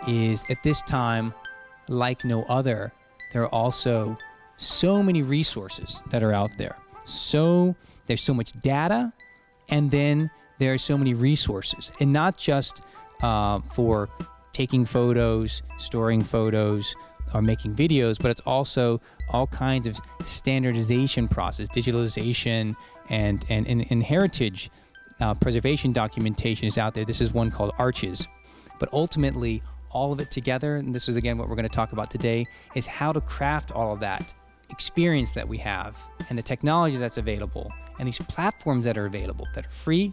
is at this time, like no other, there are also so many resources that are out there. So there's so much data, and then there are so many resources, and not just for taking photos, storing photos, or making videos, but it's also all kinds of standardization process, digitalization, and heritage preservation documentation is out there. This is one called Arches. But ultimately, all of it together, and this is again what we're going to talk about today, is how to craft all of that experience that we have and the technology that's available and these platforms that are available that are free.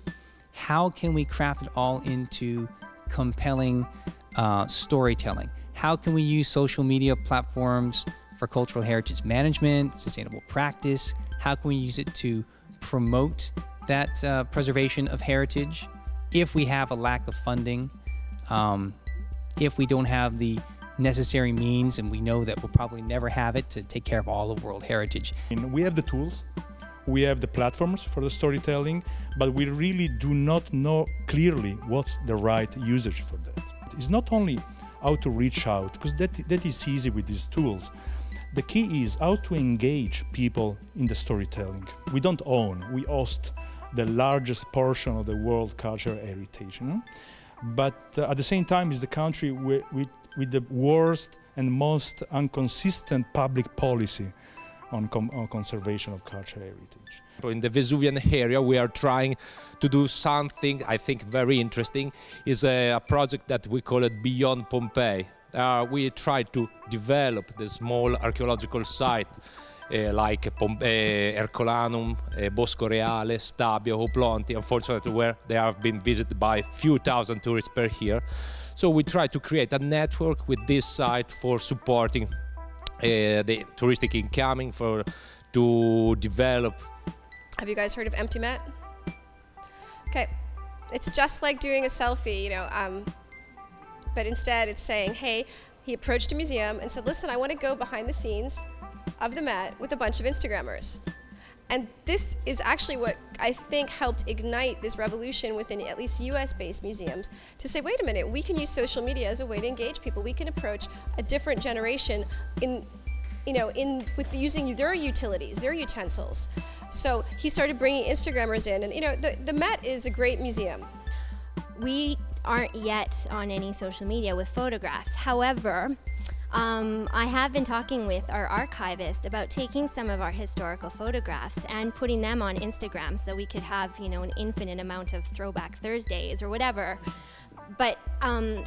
How can we craft it all into compelling storytelling? How can we use social media platforms for cultural heritage management, sustainable practice? How can we use it to promote that preservation of heritage if we have a lack of funding, if we don't have the necessary means, and we know that we'll probably never have it to take care of all of world heritage? We have the tools, we have the platforms for the storytelling, but we really do not know clearly what's the right usage for that. It's not only how to reach out, because that is easy with these tools. The key is how to engage people in the storytelling. We don't own, we host the largest portion of the world cultural heritage. You know? But at the same time, it's the country with the worst and most inconsistent public policy on conservation of cultural heritage. In the Vesuvian area, we are trying to do something I think very interesting. It's a project that we call it Beyond Pompeii. We try to develop the small archaeological site like Ercolanum, Bosco Reale, Stabiae, Oplonti, unfortunately where they have been visited by a few thousand tourists per year. So we try to create a network with this site for supporting the touristic incoming, to develop. Have you guys heard of Empty Met? Okay, it's just like doing a selfie, but instead it's saying, hey, he approached a museum and said, listen, I want to go behind the scenes of the Met with a bunch of Instagrammers. And this is actually what I think helped ignite this revolution within at least US-based museums to say, wait a minute, we can use social media as a way to engage people. We can approach a different generation with using their utilities, their utensils. So he started bringing Instagrammers in, and the Met is a great museum. We aren't yet on any social media with photographs. However, I have been talking with our archivist about taking some of our historical photographs and putting them on Instagram so we could have, an infinite amount of throwback Thursdays or whatever. But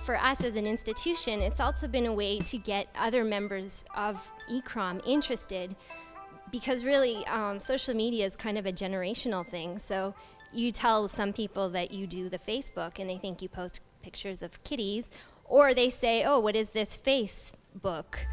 for us as an institution, it's also been a way to get other members of ICCROM interested, because really social media is kind of a generational thing. So you tell some people that you do the Facebook and they think you post pictures of kitties, or they say, oh, what is this Facebook?